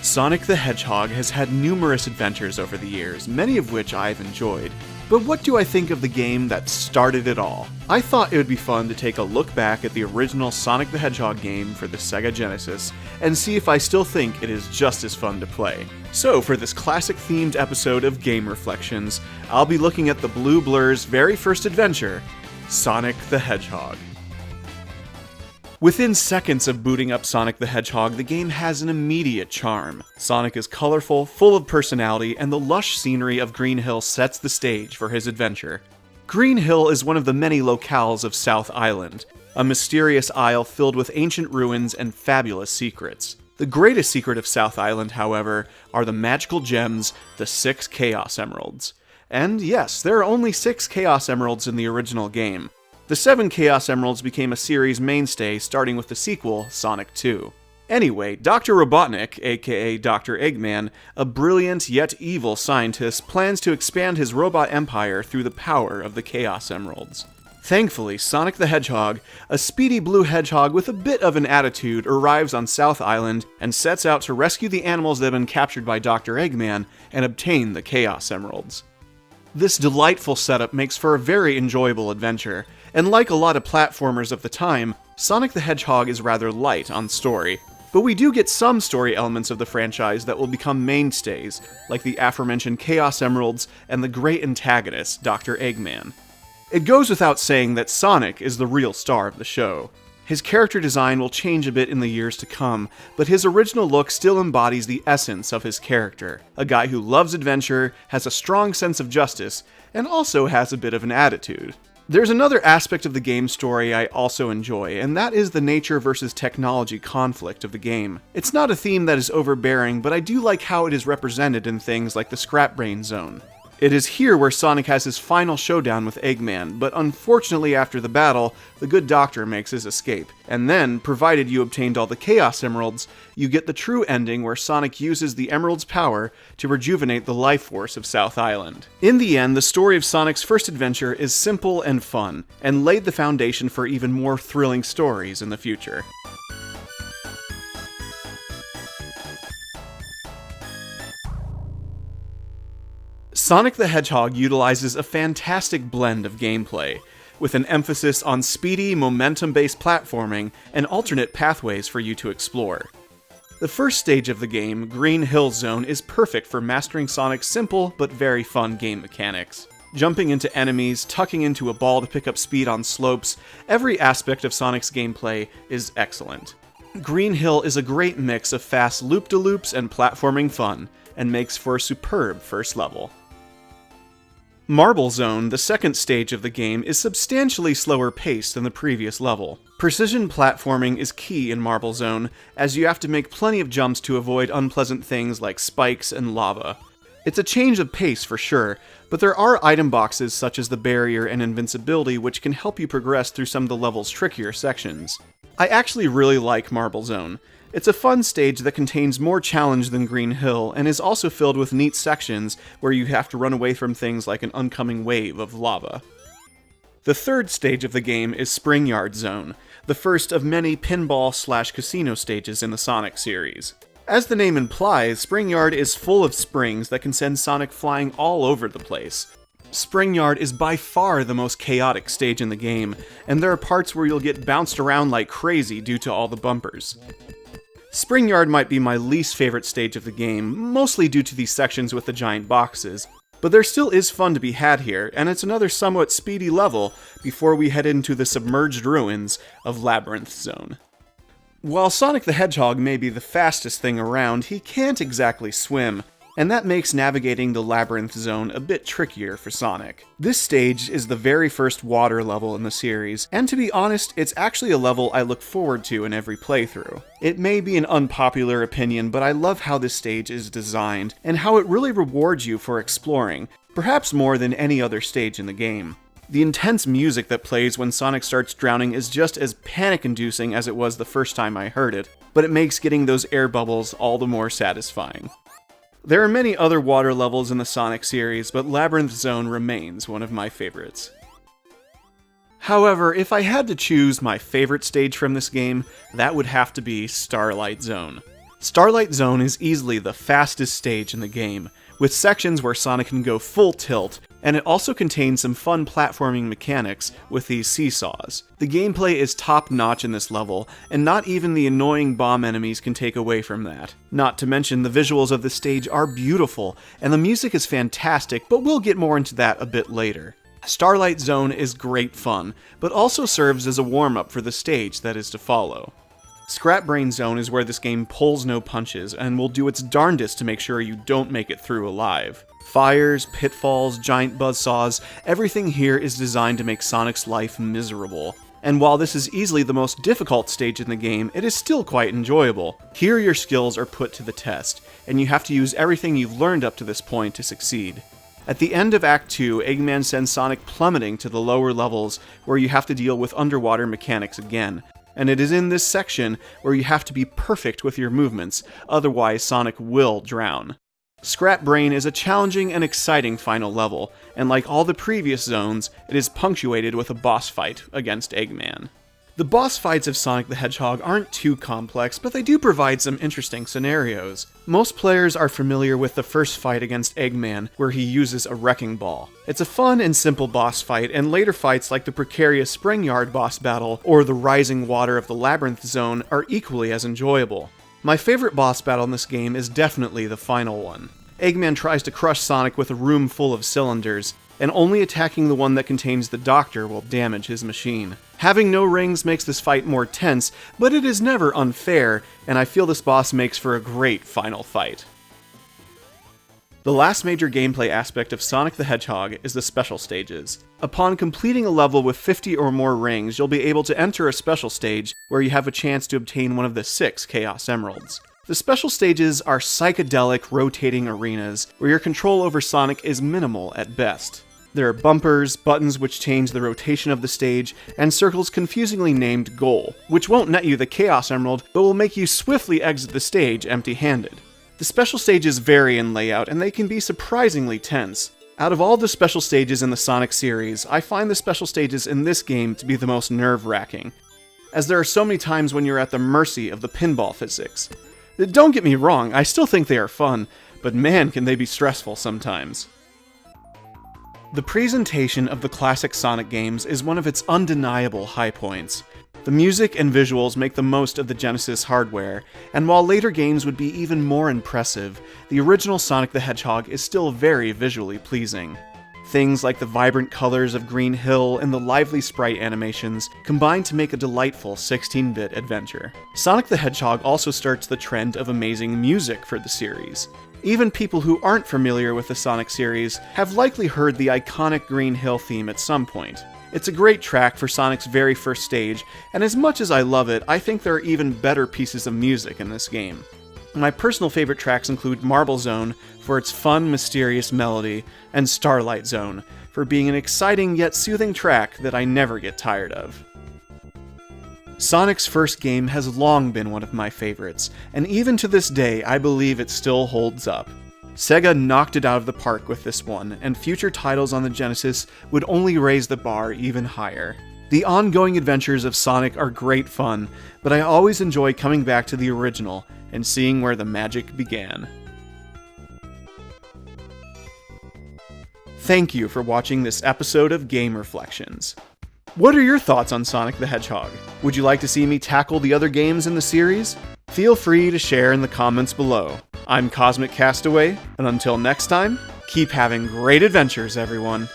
Sonic the Hedgehog has had numerous adventures over the years, many of which I've enjoyed. But what do I think of the game that started it all? I thought it would be fun to take a look back at the original Sonic the Hedgehog game for the Sega Genesis and see if I still think it is just as fun to play. So for this classic-themed episode of Game Reflections, I'll be looking at the Blue Blur's very first adventure, Sonic the Hedgehog. Within seconds of booting up Sonic the Hedgehog, the game has an immediate charm. Sonic is colorful, full of personality, and the lush scenery of Green Hill sets the stage for his adventure. Green Hill is one of the many locales of South Island, a mysterious isle filled with ancient ruins and fabulous secrets. The greatest secret of South Island, however, are the magical gems, the 6 Chaos Emeralds. And yes, there are only 6 Chaos Emeralds in the original game. The 7 Chaos Emeralds became a series mainstay, starting with the sequel, Sonic 2. Anyway, Dr. Robotnik, aka Dr. Eggman, a brilliant yet evil scientist, plans to expand his robot empire through the power of the Chaos Emeralds. Thankfully, Sonic the Hedgehog, a speedy blue hedgehog with a bit of an attitude, arrives on South Island and sets out to rescue the animals that have been captured by Dr. Eggman and obtain the Chaos Emeralds. This delightful setup makes for a very enjoyable adventure, and like a lot of platformers of the time, Sonic the Hedgehog is rather light on story. But we do get some story elements of the franchise that will become mainstays, like the aforementioned Chaos Emeralds and the great antagonist, Dr. Eggman. It goes without saying that Sonic is the real star of the show. His character design will change a bit in the years to come, but his original look still embodies the essence of his character. A guy who loves adventure, has a strong sense of justice, and also has a bit of an attitude. There's another aspect of the game story I also enjoy, and that is the nature versus technology conflict of the game. It's not a theme that is overbearing, but I do like how it is represented in things like the Scrap Brain Zone. It is here where Sonic has his final showdown with Eggman, but unfortunately after the battle, the good doctor makes his escape. And then, provided you obtained all the Chaos Emeralds, you get the true ending where Sonic uses the Emerald's power to rejuvenate the life force of South Island. In the end, the story of Sonic's first adventure is simple and fun, and laid the foundation for even more thrilling stories in the future. Sonic the Hedgehog utilizes a fantastic blend of gameplay, with an emphasis on speedy, momentum-based platforming and alternate pathways for you to explore. The first stage of the game, Green Hill Zone, is perfect for mastering Sonic's simple but very fun game mechanics. Jumping into enemies, tucking into a ball to pick up speed on slopes, every aspect of Sonic's gameplay is excellent. Green Hill is a great mix of fast loop-de-loops and platforming fun, and makes for a superb first level. Marble Zone, the second stage of the game, is substantially slower paced than the previous level. Precision platforming is key in Marble Zone, as you have to make plenty of jumps to avoid unpleasant things like spikes and lava. It's a change of pace for sure, but there are item boxes such as the barrier and invincibility which can help you progress through some of the level's trickier sections. I actually really like Marble Zone. It's a fun stage that contains more challenge than Green Hill, and is also filled with neat sections where you have to run away from things like an oncoming wave of lava. The third stage of the game is Spring Yard Zone, the first of many pinball/casino stages in the Sonic series. As the name implies, Spring Yard is full of springs that can send Sonic flying all over the place. Spring Yard is by far the most chaotic stage in the game, and there are parts where you'll get bounced around like crazy due to all the bumpers. Spring Yard might be my least favorite stage of the game, mostly due to these sections with the giant boxes, but there still is fun to be had here, and it's another somewhat speedy level before we head into the submerged ruins of Labyrinth Zone. While Sonic the Hedgehog may be the fastest thing around, he can't exactly swim, and that makes navigating the Labyrinth Zone a bit trickier for Sonic. This stage is the very first water level in the series, and to be honest, it's actually a level I look forward to in every playthrough. It may be an unpopular opinion, but I love how this stage is designed, and how it really rewards you for exploring, perhaps more than any other stage in the game. The intense music that plays when Sonic starts drowning is just as panic-inducing as it was the first time I heard it, but it makes getting those air bubbles all the more satisfying. There are many other water levels in the Sonic series, but Labyrinth Zone remains one of my favorites. However, if I had to choose my favorite stage from this game, that would have to be Starlight Zone. Starlight Zone is easily the fastest stage in the game, with sections where Sonic can go full tilt, and it also contains some fun platforming mechanics with these seesaws. The gameplay is top-notch in this level, and not even the annoying bomb enemies can take away from that. Not to mention, the visuals of the stage are beautiful, and the music is fantastic, but we'll get more into that a bit later. Starlight Zone is great fun, but also serves as a warm-up for the stage that is to follow. Scrap Brain Zone is where this game pulls no punches and will do its darndest to make sure you don't make it through alive. Fires, pitfalls, giant buzzsaws, everything here is designed to make Sonic's life miserable. And while this is easily the most difficult stage in the game, it is still quite enjoyable. Here your skills are put to the test, and you have to use everything you've learned up to this point to succeed. At the end of Act 2, Eggman sends Sonic plummeting to the lower levels where you have to deal with underwater mechanics again. And it is in this section where you have to be perfect with your movements, otherwise Sonic will drown. Scrap Brain is a challenging and exciting final level, and like all the previous zones, it is punctuated with a boss fight against Eggman. The boss fights of Sonic the Hedgehog aren't too complex, but they do provide some interesting scenarios. Most players are familiar with the first fight against Eggman, where he uses a wrecking ball. It's a fun and simple boss fight, and later fights like the precarious Spring Yard boss battle or the rising water of the Labyrinth Zone are equally as enjoyable. My favorite boss battle in this game is definitely the final one. Eggman tries to crush Sonic with a room full of cylinders, and only attacking the one that contains the Doctor will damage his machine. Having no rings makes this fight more tense, but it is never unfair, and I feel this boss makes for a great final fight. The last major gameplay aspect of Sonic the Hedgehog is the special stages. Upon completing a level with 50 or more rings, you'll be able to enter a special stage where you have a chance to obtain one of the 6 Chaos Emeralds. The special stages are psychedelic, rotating arenas where your control over Sonic is minimal at best. There are bumpers, buttons which change the rotation of the stage, and circles confusingly named Goal, which won't net you the Chaos Emerald, but will make you swiftly exit the stage empty-handed. The special stages vary in layout, and they can be surprisingly tense. Out of all the special stages in the Sonic series, I find the special stages in this game to be the most nerve-wracking, as there are so many times when you're at the mercy of the pinball physics. Don't get me wrong, I still think they are fun, but man can they be stressful sometimes. The presentation of the classic Sonic games is one of its undeniable high points. The music and visuals make the most of the Genesis hardware, and while later games would be even more impressive, the original Sonic the Hedgehog is still very visually pleasing. Things like the vibrant colors of Green Hill and the lively sprite animations combine to make a delightful 16-bit adventure. Sonic the Hedgehog also starts the trend of amazing music for the series. Even people who aren't familiar with the Sonic series have likely heard the iconic Green Hill theme at some point. It's a great track for Sonic's very first stage, and as much as I love it, I think there are even better pieces of music in this game. My personal favorite tracks include Marble Zone for its fun, mysterious melody, and Starlight Zone for being an exciting yet soothing track that I never get tired of. Sonic's first game has long been one of my favorites, and even to this day I believe it still holds up. Sega knocked it out of the park with this one, and future titles on the Genesis would only raise the bar even higher. The ongoing adventures of Sonic are great fun, but I always enjoy coming back to the original and seeing where the magic began. Thank you for watching this episode of Game Reflections. What are your thoughts on Sonic the Hedgehog? Would you like to see me tackle the other games in the series? Feel free to share in the comments below. I'm Cosmic Castaway, and until next time, keep having great adventures, everyone.